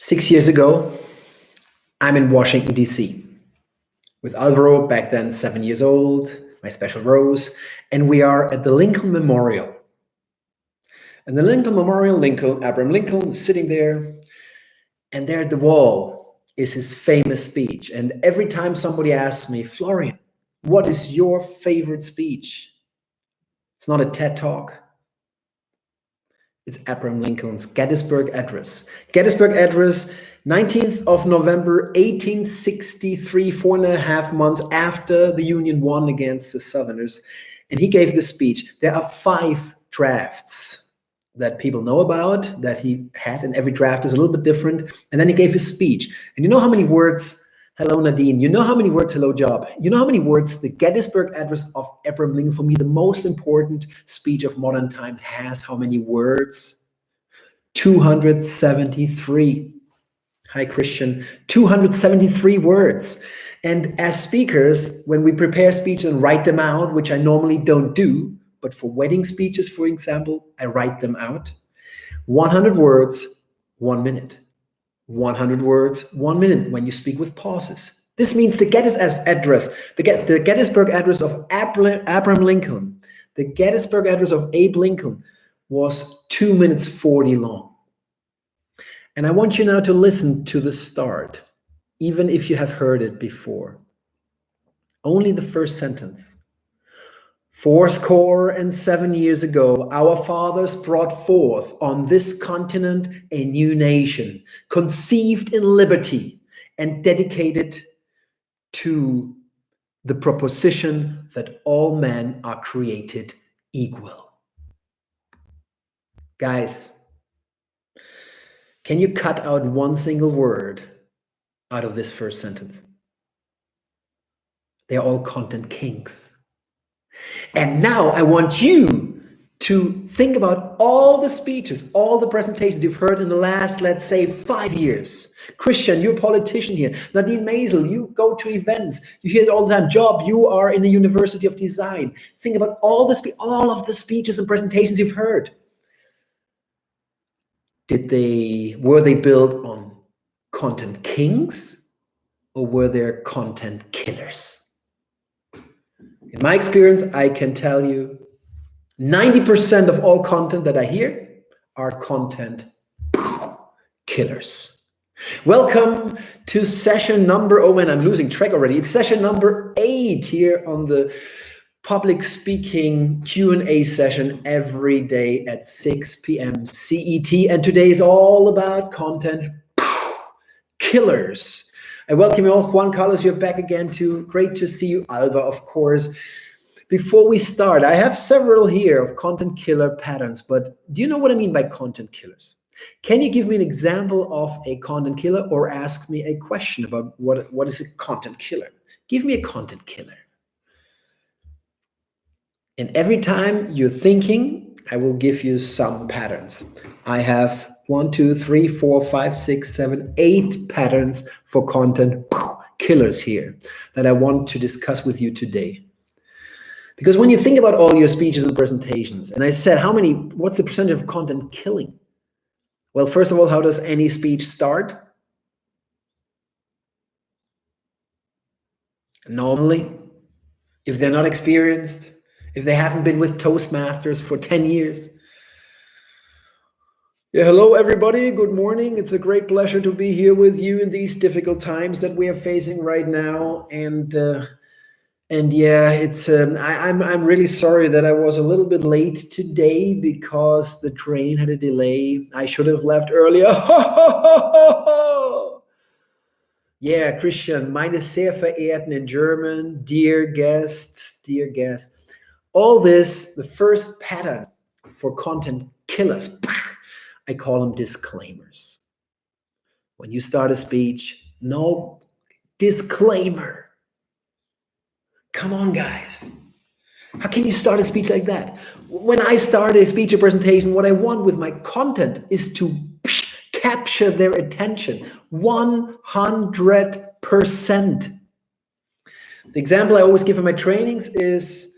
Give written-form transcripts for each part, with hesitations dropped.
6 years ago, I'm in Washington, D.C. with Alvaro, back then 7 years old, my special Rose, and we are at the Lincoln Memorial. And the Lincoln Memorial, Abraham Lincoln is sitting there, and there at the wall is his famous speech. And every time somebody asks me, Florian, what is your favorite speech? It's not a TED Talk. It's Abraham Lincoln's Gettysburg Address. Gettysburg Address, 19th of November, 1863, 4.5 months after the Union won against the Southerners. And he gave this speech. There are 5 drafts that people know about that he had, and every draft is a little bit different. And then he gave his speech. And you know how many words, hello Nadine, you know how many words, hello Job, you know how many words the Gettysburg Address of Abraham Lincoln, for me the most important speech of modern times, has how many words? 273. Hi Christian, 273 words. And as speakers, when we prepare speeches and write them out, which I normally don't do, but for wedding speeches, for example, I write them out. 100 words, 1 minute. 100 words, 1 minute when you speak with pauses. This means the Gettysburg Address of Abraham Lincoln, the Gettysburg Address of Abe Lincoln was 2 minutes 40 long. And I want you now to listen to the start, even if you have heard it before. Only the first sentence. 7 years ago, our fathers brought forth on this continent a new nation, conceived in liberty and dedicated to the proposition that all men are created equal. Guys, can you cut out one single word out of this first sentence? They are all content kings. And now I want you to think about all the speeches, all the presentations you've heard in the last, let's say, 5 years. Christian, you're a politician here. Nadine Maisel, you go to events. You hear it all the time. Job, you are in the University of Design. Think about all of the speeches and presentations you've heard. Were they built on content kings or were they content killers? In my experience, I can tell you 90% of all content that I hear are content killers. Welcome to session number, oh man, I'm losing track already. It's session number 8 here on the public speaking Q&A session every day at 6 p.m. CET. And today is all about content killers. I welcome you all. Juan Carlos, you're back again too. Great to see you. Alba, of course. Before we start, I have several here of content killer patterns, but do you know what I mean by content killers? Can you give me an example of a content killer or ask me a question about what is a content killer? Give me a content killer. And every time you're thinking, I will give you some patterns. I have 1, 2, 3, 4, 5, 6, 7, 8 patterns for content killers here that I want to discuss with you today. Because when you think about all your speeches and presentations, and I said, what's the percentage of content killing? Well, first of all, how does any speech start? Normally, if they're not experienced, if they haven't been with Toastmasters for 10 years, yeah, hello everybody, good morning. It's a great pleasure to be here with you in these difficult times that we are facing right now. And yeah, it's I'm really sorry that I was a little bit late today because the train had a delay. I should have left earlier. Yeah, Christian, meine sehr verehrten in German, dear guests, dear guests. All this, the first pattern for content killers, I call them disclaimers. When you start a speech, no disclaimer. Come on, guys. How can you start a speech like that? When I start a speech or presentation, what I want with my content is to capture their attention 100%. The example I always give in my trainings is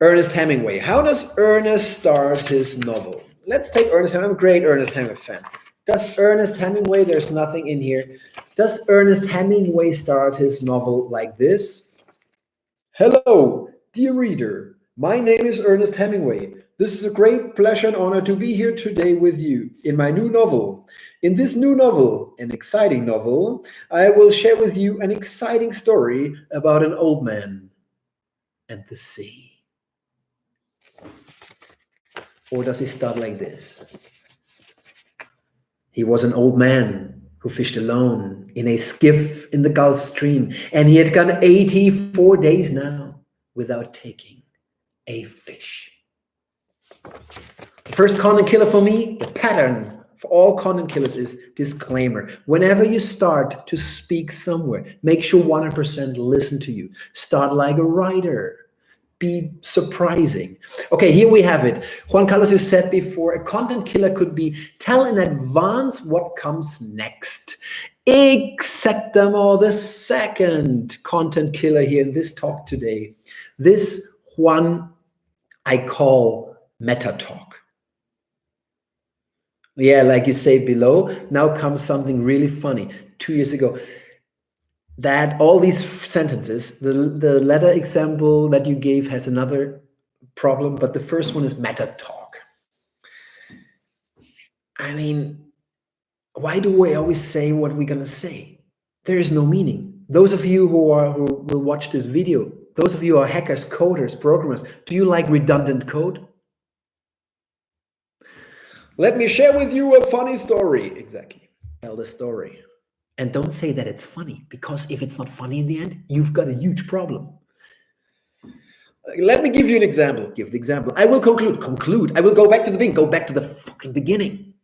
Ernest Hemingway. How does Ernest start his novel? Let's take Ernest Hemingway. I'm a great Ernest Hemingway fan. Does Ernest Hemingway, there's nothing in here. Does Ernest Hemingway start his novel like this? Hello, dear reader. My name is Ernest Hemingway. This is a great pleasure and honor to be here today with you in my new novel. In this new novel, an exciting novel, I will share with you an exciting story about an old man and the sea. Or does he start like this? He was an old man who fished alone in a skiff in the Gulf Stream, and he had gone 84 days now without taking a fish. The first content killer for me, the pattern for all content killers is disclaimer. Whenever you start to speak somewhere, make sure 100% listen to you. Start like a writer. Be surprising. Okay, here we have it. Juan Carlos, you said before, a content killer could be tell in advance what comes next. Exactamo, the second content killer here in this talk today. This one I call meta talk. Yeah, like you say below, now comes something really funny. 2 years ago, that all these sentences, the letter example that you gave has another problem, but the first one is meta talk. I mean, why do we always say what we're gonna say? There is no meaning. Those of you who will watch this video, those of you who are hackers, coders, programmers, do you like redundant code? Let me share with you a funny story. Exactly. Tell the story. And don't say that it's funny, because if it's not funny in the end, you've got a huge problem. Let me give you an example. Give the example. I will conclude. I will go back to the beginning. Go back to the fucking beginning.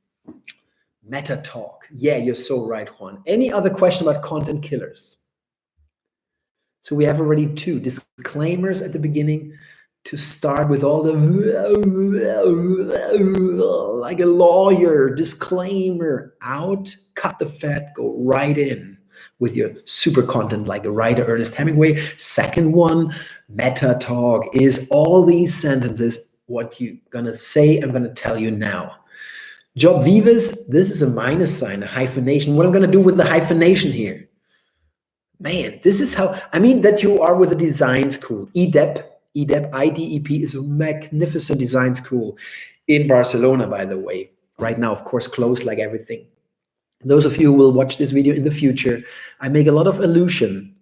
Meta talk. Yeah, you're so right, Juan. Any other question about content killers? So we have already 2 disclaimers at the beginning to start with all the like a lawyer disclaimer out, cut the fat, go right in with your super content like a writer, Ernest Hemingway. Second one, meta talk, is all these sentences, what you're gonna say, I'm gonna tell you now. Job vives, this is a minus sign, a hyphenation. What I'm gonna do with the hyphenation here? Man, this is how, I mean that you are with a design school. EDEP, IDEP is a magnificent design school in Barcelona, by the way. Right now, of course, closed like everything. Those of you who will watch this video in the future, I make a lot of allusion.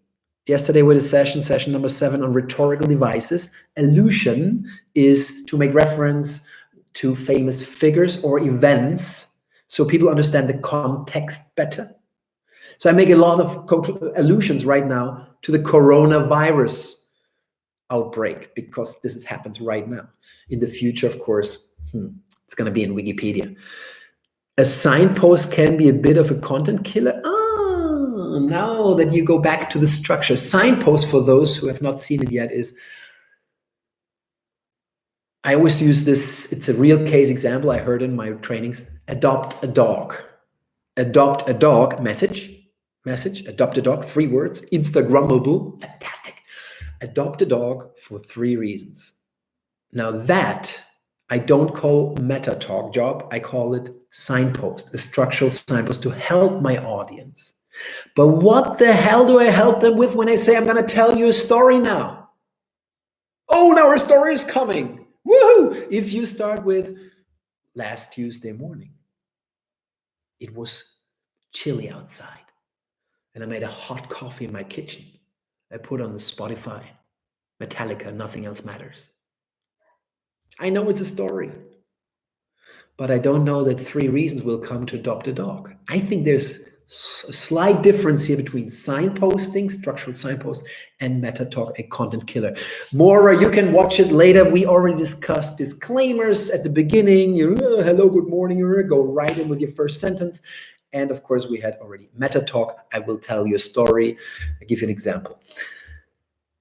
Yesterday with a session number 7 on rhetorical devices. Allusion is to make reference to famous figures or events so people understand the context better. So I make a lot of allusions right now to the coronavirus outbreak, because this happens right now. In the future, of course, it's going to be in Wikipedia. A signpost can be a bit of a content killer. Now that you go back to the structure. Signpost, for those who have not seen it yet, is, I always use this, it's a real case example I heard in my trainings. Adopt a dog. Adopt a dog, message, adopt a dog, 3 words, Instagrammable, fantastic. Adopt a dog for 3 reasons. Now that I don't call meta talk job, I call it signpost, a structural signpost to help my audience. But what the hell do I help them with when I say I'm going to tell you a story now? Oh, now a story is coming. Woohoo! If you start with last Tuesday morning, it was chilly outside, and I made a hot coffee in my kitchen. I put on the Spotify, Metallica, Nothing Else Matters. I know it's a story, but I don't know that 3 reasons will come to adopt a dog. I think there's a slight difference here between signposting, structural signpost, and meta talk, a content killer. More, you can watch it later. We already discussed disclaimers at the beginning. Hello, good morning. Go right in with your first sentence. And of course, we had already meta talk. I will tell you a story. I'll give you an example.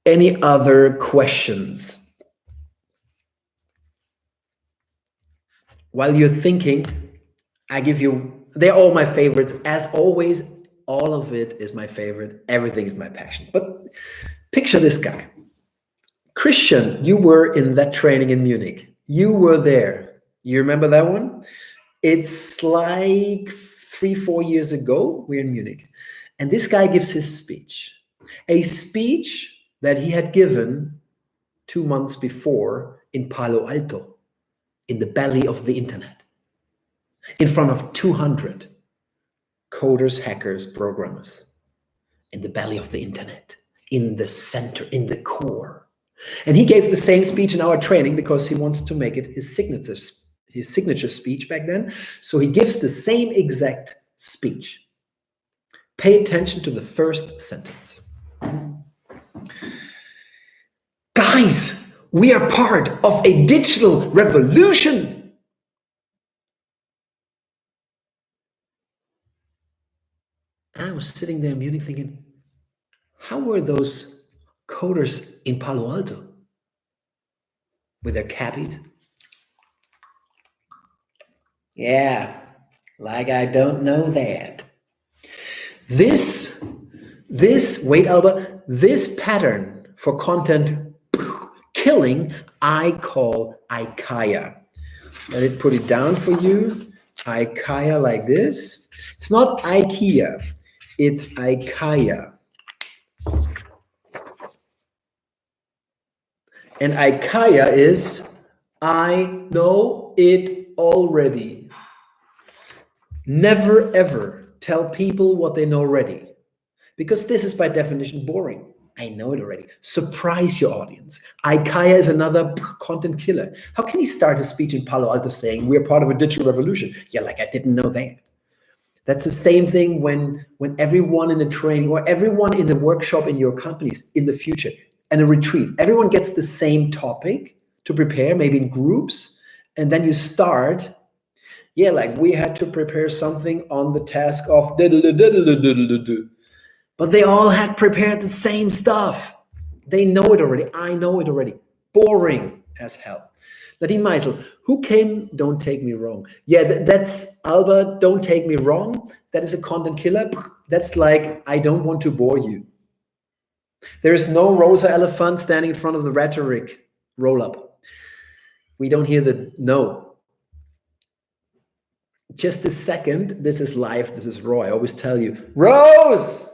Any other questions? While you're thinking, I give you, they're all my favorites. As always, all of it is my favorite. Everything is my passion. But picture this guy. Christian, you were in that training in Munich. You were there. You remember that one? It's like 3-4 years ago. We're in Munich. And this guy gives his speech. A speech that he had given 2 months before in Palo Alto, in the belly of the internet, in front of 200 coders, hackers, programmers, in the belly of the internet, in the center, in the core. And he gave the same speech in our training because he wants to make it his signature speech back then. So he gives the same exact speech. Pay attention to the first sentence. Guys, we are part of a digital revolution. I was sitting there in Munich thinking, how were those coders in Palo Alto with their cappies? Yeah, like I don't know that. This, wait, Alba, this pattern for content killing, I call IKEA. Let it put it down for you. IKEA like this. It's not IKEA, it's IKEA. And IKEA is, I know it already. Never ever tell people what they know already, because this is by definition boring. I know it already. Surprise your audience. IKEA is another content killer. How can he start a speech in Palo Alto saying we're part of a digital revolution? Yeah, like I didn't know that. That's the same thing when everyone in a training or everyone in a workshop in your companies in the future and a retreat, everyone gets the same topic to prepare, maybe in groups, and then you start. Yeah, like we had to prepare something on the task of but they all had prepared the same stuff. They know it already. I know it already. Boring as hell. Nadine Meisel, who came, don't take me wrong. Yeah, that's Albert, don't take me wrong. That is a content killer. That's like, I don't want to bore you. There is no Rosa elephant standing in front of the rhetoric roll up. We don't hear the no. Just a second. This is live. This is raw. I always tell you, Rose,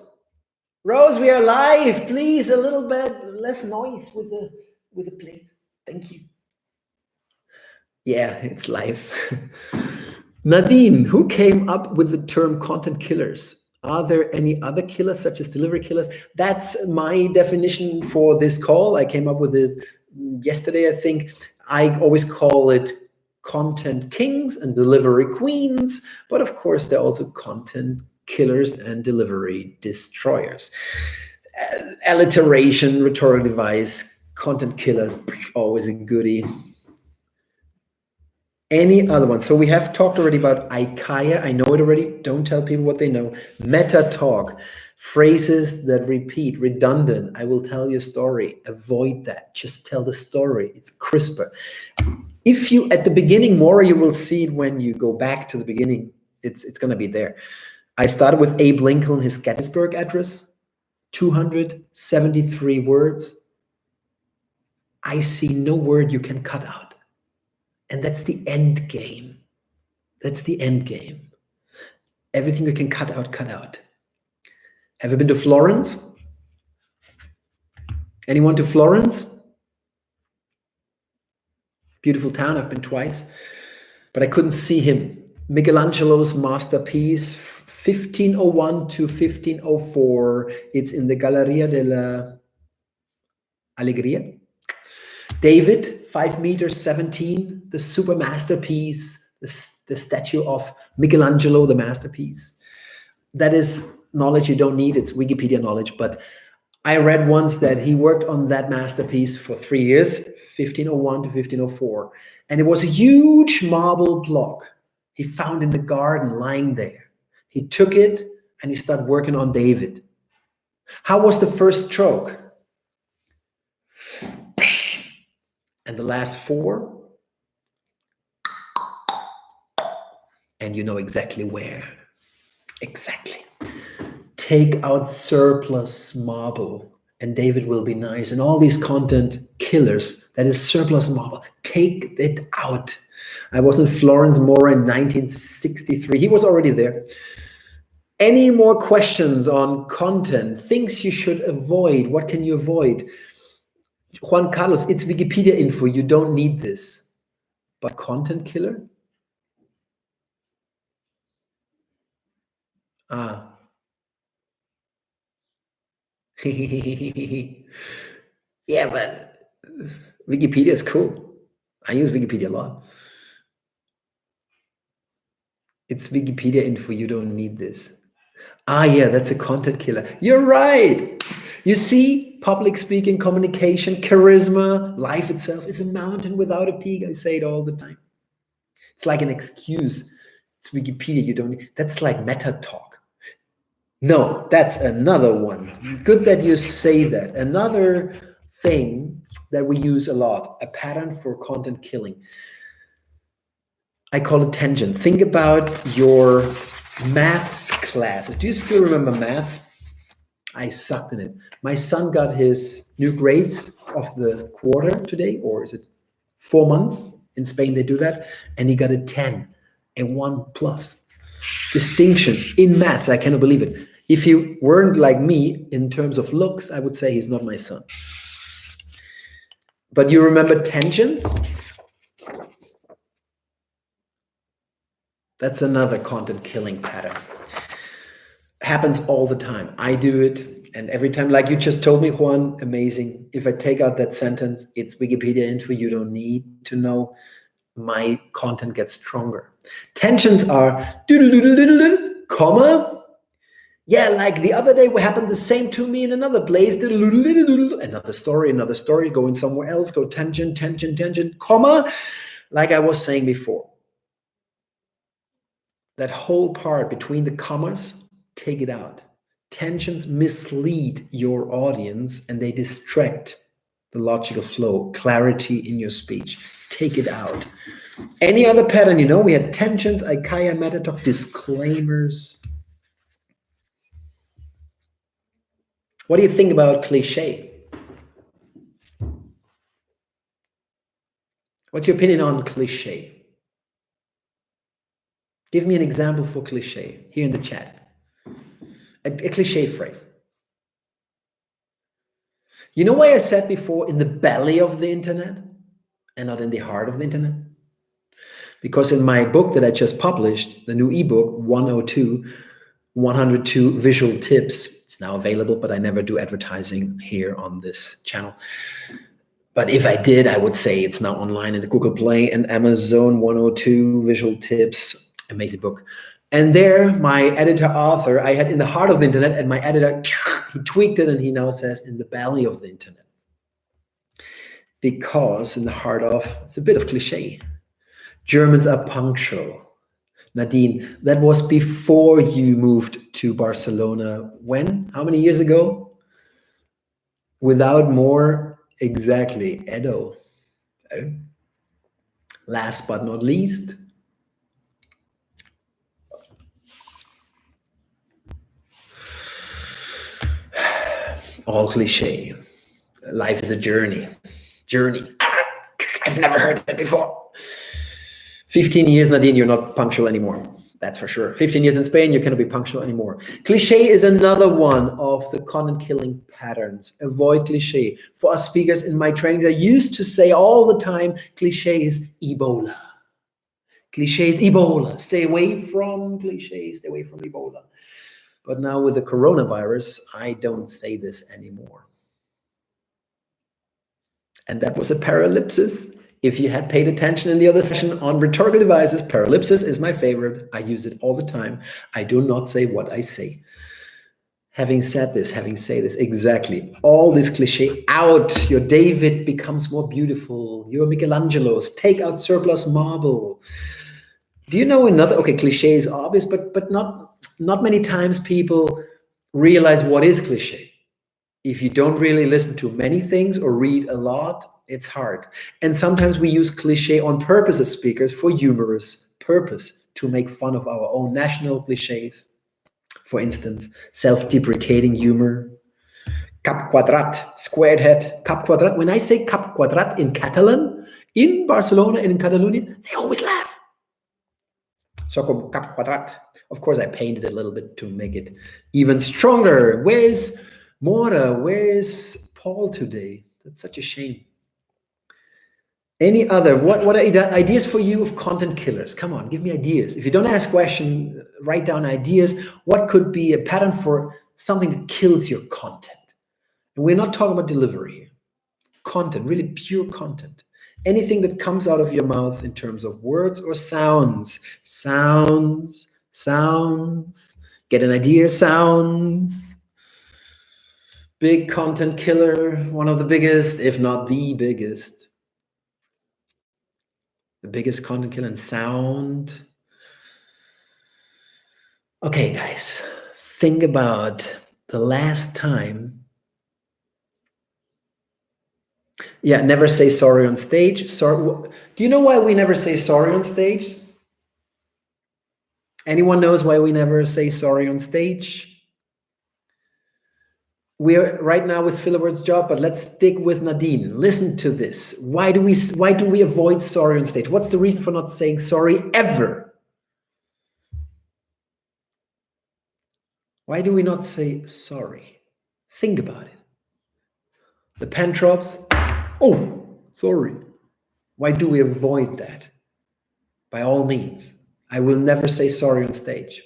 we are live. Please, a little bit less noise with the plate. Thank you. Yeah, it's live. Nadine, who came up with the term content killers? Are there any other killers such as delivery killers? That's my definition for this call. I came up with this yesterday, I think. I always call it content kings and delivery queens, but of course there are also content killers and delivery destroyers. Alliteration, rhetorical device, content killers, always a goodie. Any other one? So we have talked already about IKEA. I know it already. Don't tell people what they know. Meta talk, phrases that repeat, redundant. I will tell you a story. Avoid that. Just tell the story. It's crisper. If you, at the beginning, Maura, you will see it when you go back to the beginning. It's going to be there. I started with Abe Lincoln, his Gettysburg Address, 273 words. I see no word you can cut out. And that's the end game. That's the end game. Everything you can cut out, cut out. Have you been to Florence? Anyone to Florence? Beautiful town. I've been twice, but I couldn't see him. Michelangelo's masterpiece, 1501 to 1504. It's in the Galleria della Allegria. David, 5 meters 17, the super masterpiece, the statue of Michelangelo, the masterpiece. That is knowledge you don't need. It's Wikipedia knowledge, but I read once that he worked on that masterpiece for 3 years, 1501 to 1504. And it was a huge marble block he found in the garden lying there. He took it and he started working on David. How was the first stroke? And the last 4? And you know exactly where. Exactly. Take out surplus marble and David will be nice. And all these content killers, that is surplus marble, take it out. I was in Florence Mora in 1963. He was already there. Any more questions on content? Things you should avoid? What can you avoid? Juan Carlos, it's Wikipedia info. You don't need this. But content killer? Ah. Yeah, but Wikipedia is cool. I use Wikipedia a lot. It's Wikipedia info. You don't need this. Ah, yeah, that's a content killer. You're right. You see, public speaking, communication, charisma, life itself is a mountain without a peak. I say it all the time. It's like an excuse. It's Wikipedia. You don't need. That's like meta talk. No, that's another one. Good that you say that. Another thing that we use a lot, a pattern for content killing. I call it tangent. Think about your maths classes. Do you still remember math? I sucked in it. My son got his new grades of the quarter today, or is it 4 months? In Spain, they do that. And he got a 10, a 1+ distinction in maths. I cannot believe it. If he weren't like me in terms of looks, I would say he's not my son. But you remember tangents? That's another content killing pattern. Happens all the time. I do it. And every time, like you just told me, Juan, amazing. If I take out that sentence, it's Wikipedia info. You don't need to know. My content gets stronger. Tensions are comma. Yeah, like the other day, what happened the same to me in another place. Another story, going somewhere else, go tangent, comma. Like I was saying before. That whole part between the commas, take it out. Tensions mislead your audience and they distract the logical flow, clarity in your speech. Take it out. Any other pattern, we had tensions, Ikaya, meta talk, disclaimers. What do you think about cliche? What's your opinion on cliche? Give me an example for cliche here in the chat. A cliche phrase. You know why I said before in the belly of the internet and not in the heart of the internet? Because in my book that I just published, the new ebook, 102 visual tips, it's now available, but I never do advertising here on this channel. But if I did, I would say it's now online in the Google Play and Amazon, 102 visual tips, amazing book. And there, my editor-author, I had in the heart of the internet, and my editor, he tweaked it, and he now says in the belly of the internet. Because in the heart of, it's a bit of cliche. Germans are punctual. Nadine, that was before you moved to Barcelona. When? How many years ago? Without more, exactly, Edo. Last but not least, all cliche. Life is a journey. I've never heard that before. 15 years, Nadine, you're not punctual anymore. That's for sure. 15 years in Spain, you cannot be punctual anymore. Cliche is another one of the content killing patterns. Avoid cliche. For us speakers in my trainings, I used to say all the time, cliche is Ebola. Cliche is Ebola. Stay away from cliches, stay away from Ebola. But now with the coronavirus, I don't say this anymore. And that was a parallipsis. If you had paid attention in the other session on rhetorical devices, parallipsis is my favorite. I use it all the time. I do not say what I say. Having said this, exactly. All this cliche out. Your David becomes more beautiful. Your Michelangelos. Take out surplus marble. Do you know another? Okay, cliche is obvious, but not many times people realize what is cliche. If you don't really listen to many things or read a lot, it's hard. And sometimes we use cliche on purpose as speakers for humorous purpose, to make fun of our own national cliches. For instance, self-deprecating humor. Cap quadrat, squared head, cap quadrat. When I say cap quadrat in Catalan, in Barcelona and in Catalonia, they always laugh. Soccer cap quadrat. Of course, I painted a little bit to make it even stronger. Where's Mora? Where's Paul today? That's such a shame. Any other? What are ideas for you of content killers? Come on, give me ideas. If you don't ask questions, write down ideas. What could be a pattern for something that kills your content? And we're not talking about delivery. Content, really pure content. Anything that comes out of your mouth in terms of words or sounds. Sounds. Get an idea, sounds. Big content killer, one of the biggest, if not the biggest. The biggest content killer in sound. Okay, guys, think about the last time. Yeah, never say sorry on stage. Sorry. Do you know why we never say sorry on stage? Anyone knows why we never say sorry on stage? We're right now with Philibbert's job, but let's stick with Nadine. Listen to this. Why do we avoid sorry on stage? What's the reason for not saying sorry ever? Why do we not say sorry? Think about it. The pen drops. Oh, sorry. Why do we avoid that? By all means, I will never say sorry on stage.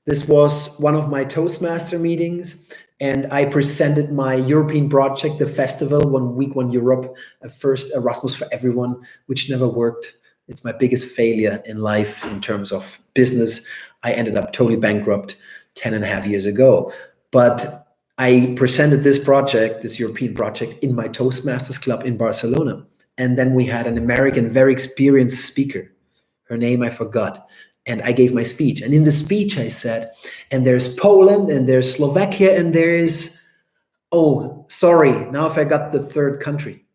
This was one of my Toastmaster meetings, and I presented my European project, the festival, 1 week, 1 Europe, a first Erasmus for everyone, which never worked. It's my biggest failure in life in terms of business. I ended up totally bankrupt 10 and a half years ago. But I presented this project, this European project, in my Toastmasters club in Barcelona. And then we had an American, very experienced speaker. Her name I forgot. And I gave my speech. And in the speech I said, and there's Poland, and there's Slovakia, and there's, oh, sorry, now I forgot the third country.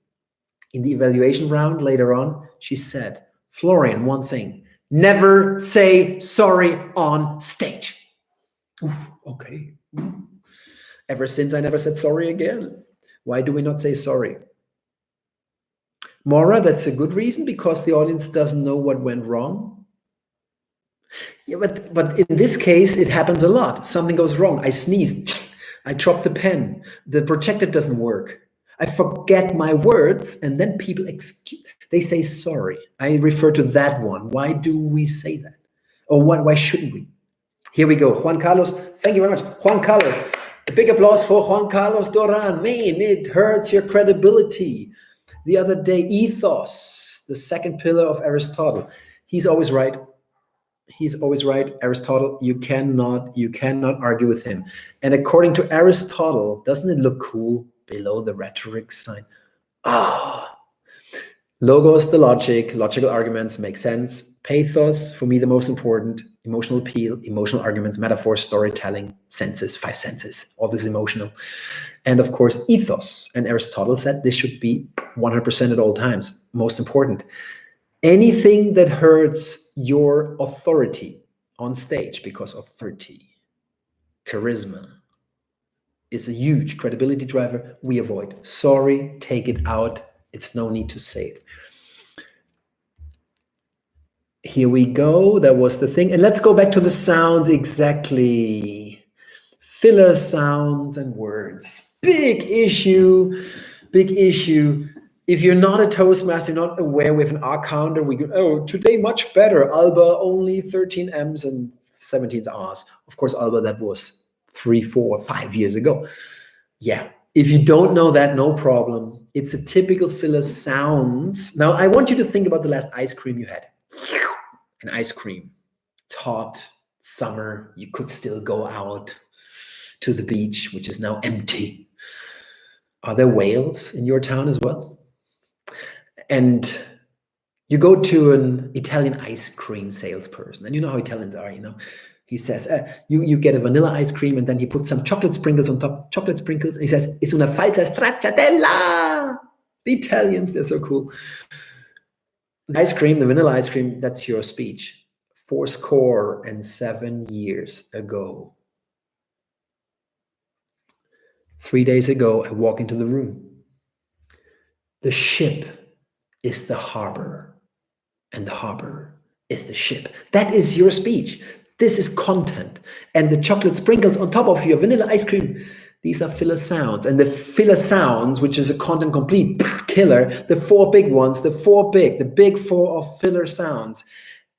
In the evaluation round later on, she said, Florian, one thing, never say sorry on stage. Oof, okay. Ever since I never said sorry again. Why do we not say sorry? Maura, that's a good reason, because the audience doesn't know what went wrong. Yeah, but in this case, it happens a lot. Something goes wrong. I sneeze. I drop the pen. The projector doesn't work. I forget my words, and then people they say sorry. I refer to that one. Why do we say that? Or why shouldn't we? Here we go. Juan Carlos, thank you very much. Juan Carlos, a big applause for Juan Carlos Doran. Man, it hurts your credibility. The other day, ethos, the second pillar of Aristotle. He's always right. He's always right. Aristotle, you cannot argue with him. And according to Aristotle, doesn't it look cool below the rhetoric sign? Logos, the logical arguments make sense. Pathos, for me, the most important. Emotional appeal, emotional arguments, metaphors, storytelling, senses, 5 senses, all this emotional. And of course, ethos. And Aristotle said this should be 100% at all times, most important. Anything that hurts your authority on stage, because authority, charisma, is a huge credibility driver, we avoid. Sorry, take it out. It's no need to say it. Here we go. That was the thing. And let's go back to the sounds exactly. Filler sounds and words. Big issue. Big issue. If you're not a Toastmaster, you're not aware with an R counter, we go, oh, today much better. Alba only 13 M's and 17 R's. Of course, Alba, that was 3, 4, 5 years ago. Yeah. If you don't know that, no problem. It's a typical filler sounds. Now, I want you to think about the last ice cream you had. An ice cream. It's hot, summer. You could still go out to the beach, which is now empty. Are there whales in your town as well? And you go to an Italian ice cream salesperson, and you know how Italians are, He says, you get a vanilla ice cream, and then he puts some chocolate sprinkles on top, chocolate sprinkles. And he says, it's una falsa stracciatella. The Italians, they're so cool. The ice cream, the vanilla ice cream, that's your speech. 87 years ago. 3 days ago, I walk into the room. The ship is the harbor, and the harbor is the ship. That is your speech. This is content. And the chocolate sprinkles on top of your vanilla ice cream, these are filler sounds. And the filler sounds, which is a content complete killer, the four big ones, the big four of filler sounds.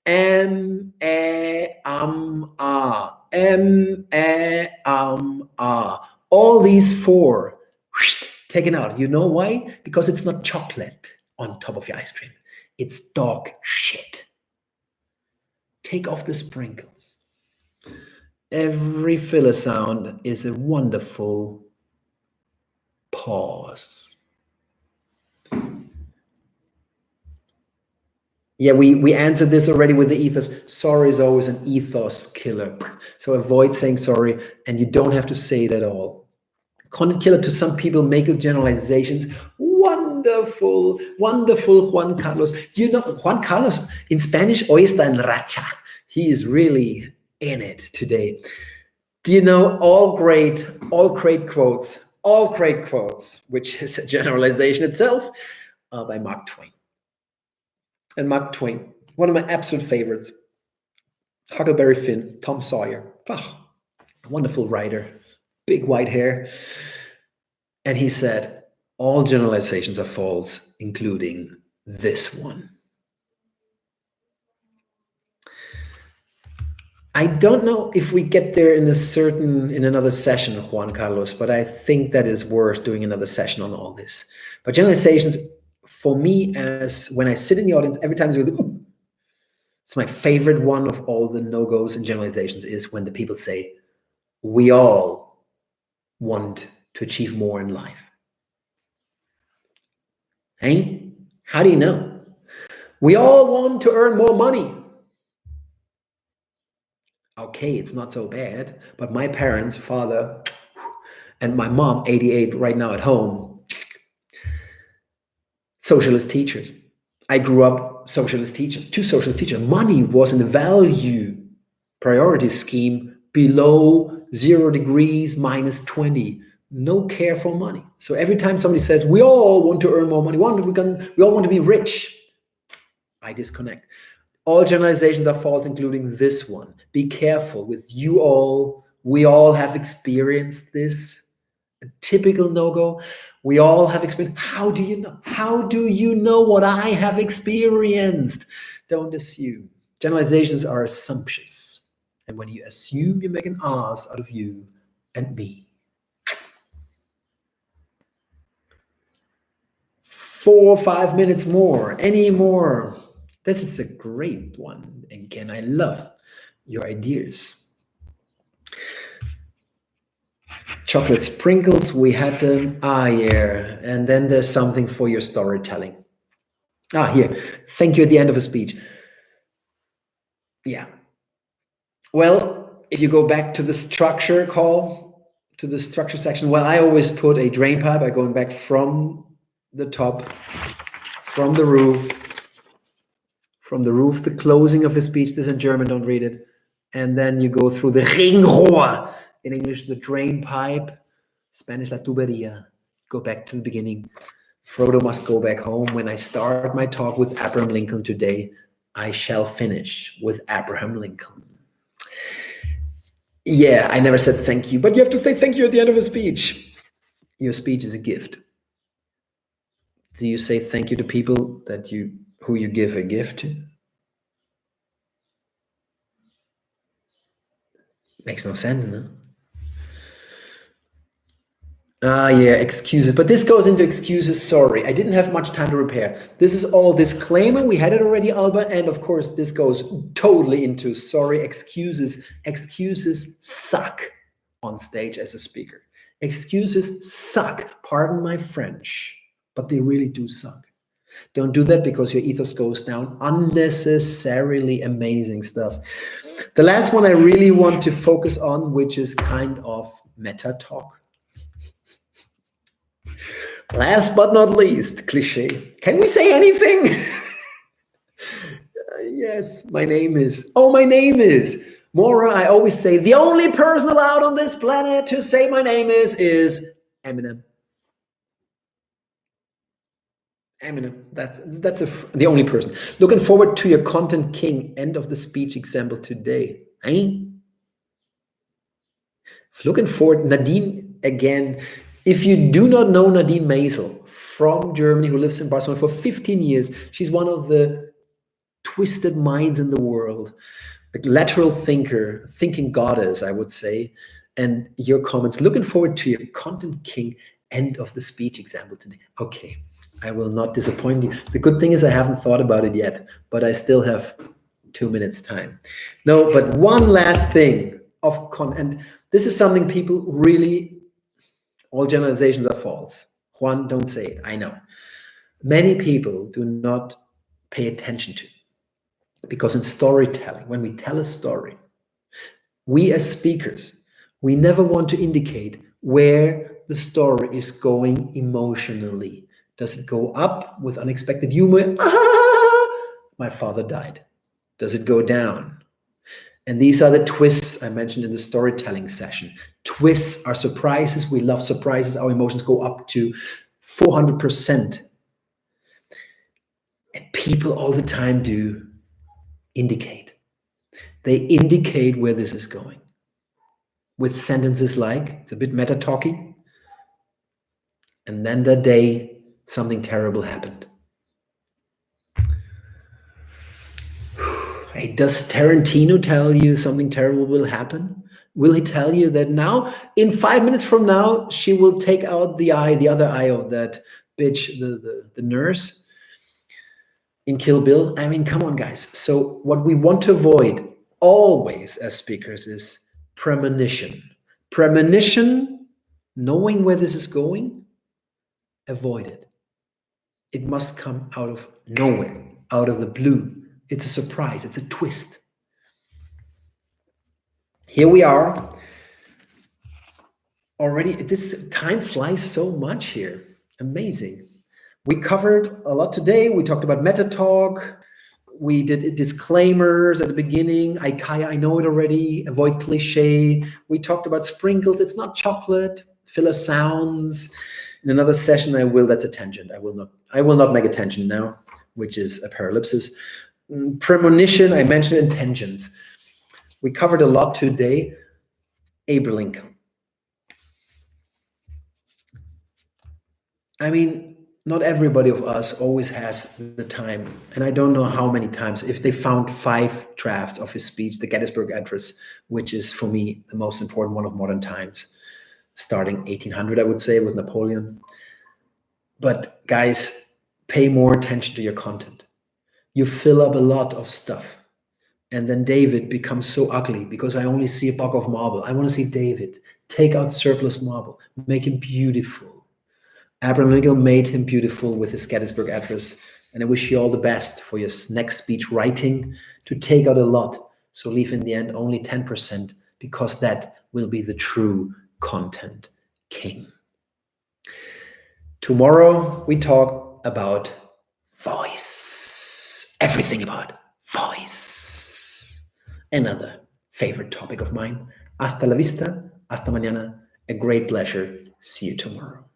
M, E, ah. M, E, ah. All these four taken out. You know why? Because it's not chocolate on top of your ice cream. It's dog shit. Take off the sprinkles. Every filler sound is a wonderful pause. Yeah, we answered this already with the ethos. Sorry is always an ethos killer. So avoid saying sorry, and you don't have to say it at all. Content killer to some people, make generalizations. Wonderful, wonderful Juan Carlos. You know, Juan Carlos in Spanish, hoy está en racha. He is really in it today. Do you know all great quotes, which is a generalization itself, by Mark Twain. And Mark Twain, one of my absolute favorites. Huckleberry Finn, Tom Sawyer. Oh, wonderful writer, big white hair. And he said, all generalizations are false, including this one. I don't know if we get there in another session, Juan Carlos, but I think that is worth doing another session on all this. But generalizations, for me, as when I sit in the audience, every time I go, it's my favorite one of all the no-goes and generalizations is when the people say, we all want to achieve more in life. Hey, how do you know? We all want to earn more money. Okay, it's not so bad, but my parents, father, and my mom, 88 right now at home, socialist teachers. I grew up socialist teachers, two socialist teachers. Money was in the value priority scheme below 0 degrees minus 20. No care for money. So every time somebody says, we all want to earn more money, we all want to be rich, I disconnect. All generalizations are false, including this one. Be careful with you all. We all have experienced this. A typical no-go. We all have experienced. How do you know? How do you know what I have experienced? Don't assume. Generalizations are assumptions. And when you assume, you make an ass out of you and me. 4 or 5 minutes more. Any more? This is a great one. Again, I love your ideas. Chocolate sprinkles, we had them. Yeah. And then there's something for your storytelling. Here. Thank you at the end of a speech. Yeah. Well, if you go back to the structure call, to the structure section, well, I always put a drain pipe by going back from the top, from the roof, the closing of a speech. This in German, don't read it. And then you go through the Ringrohr, in English, the drain pipe, Spanish, la tubería. Go back to the beginning. Frodo must go back home. When I start my talk with Abraham Lincoln today, I shall finish with Abraham Lincoln. Yeah, I never said thank you, but you have to say thank you at the end of a speech. Your speech is a gift. Do you say thank you to people who you give a gift to? Makes no sense, no? Yeah, excuses. But this goes into excuses. Sorry, I didn't have much time to repair. This is all disclaimer. We had it already, Alba. And of course, this goes totally into sorry, excuses. Excuses suck on stage as a speaker. Excuses suck. Pardon my French, but they really do suck. Don't do that because your ethos goes down. Unnecessarily amazing stuff. The last one I really want to focus on, which is kind of meta talk. Last but not least, cliche. Can we say anything? Yes, my name is Maura. I always say the only person allowed on this planet to say my name is Eminem. Eminem, the only person. Looking forward to your content king. End of the speech example today. Looking forward, Nadine again. If you do not know Nadine Maisel from Germany, who lives in Barcelona for 15 years, she's one of the twisted minds in the world, like lateral thinker, thinking goddess, I would say. And your comments. Looking forward to your content king. End of the speech example today. Okay. I will not disappoint you. The good thing is I haven't thought about it yet, but I still have 2 minutes time. No, but one last thing and this is something people really, all generalizations are false. Juan, don't say it. I know. Many people do not pay attention to, because in storytelling, when we tell a story, we as speakers, we never want to indicate where the story is going emotionally. Does it go up with unexpected humor? My father died. Does it go down? And these are the twists I mentioned in the storytelling session. Twists are surprises. We love surprises. Our emotions go up to 400%. And people all the time do indicate. They indicate where this is going with sentences like, it's a bit meta-talky, and then that day, something terrible happened. Hey, does Tarantino tell you something terrible will happen? Will he tell you that now, in 5 minutes from now, she will take out the other eye of that bitch, the nurse in Kill Bill? I mean, come on, guys. So what we want to avoid always as speakers is premonition. Premonition, knowing where this is going, avoid it. It must come out of nowhere, out of the blue. It's a surprise. It's a twist. Here we are. Already, this time flies so much here. Amazing. We covered a lot today. We talked about meta talk. We did disclaimers at the beginning. I know it already. Avoid cliche. We talked about sprinkles. It's not chocolate. Filler sounds. In another session, I will. That's a tangent. I will not make a tangent now, which is a parallipsis. Premonition. I mentioned intentions. We covered a lot today. Abraham Lincoln. I mean, not everybody of us always has the time. And I don't know how many times, if they found 5 drafts of his speech, the Gettysburg Address, which is for me the most important one of modern times, starting 1800, I would say, with Napoleon. But guys, pay more attention to your content. You fill up a lot of stuff. And then David becomes so ugly because I only see a block of marble. I want to see David. Take out surplus marble. Make him beautiful. Abraham Lincoln made him beautiful with his Gettysburg Address. And I wish you all the best for your next speech writing, to take out a lot. So leave in the end only 10%, because that will be the true content king. Tomorrow we talk about voice. Everything about voice. Another favorite topic of mine. Hasta la vista. Hasta mañana. A great pleasure. See you tomorrow.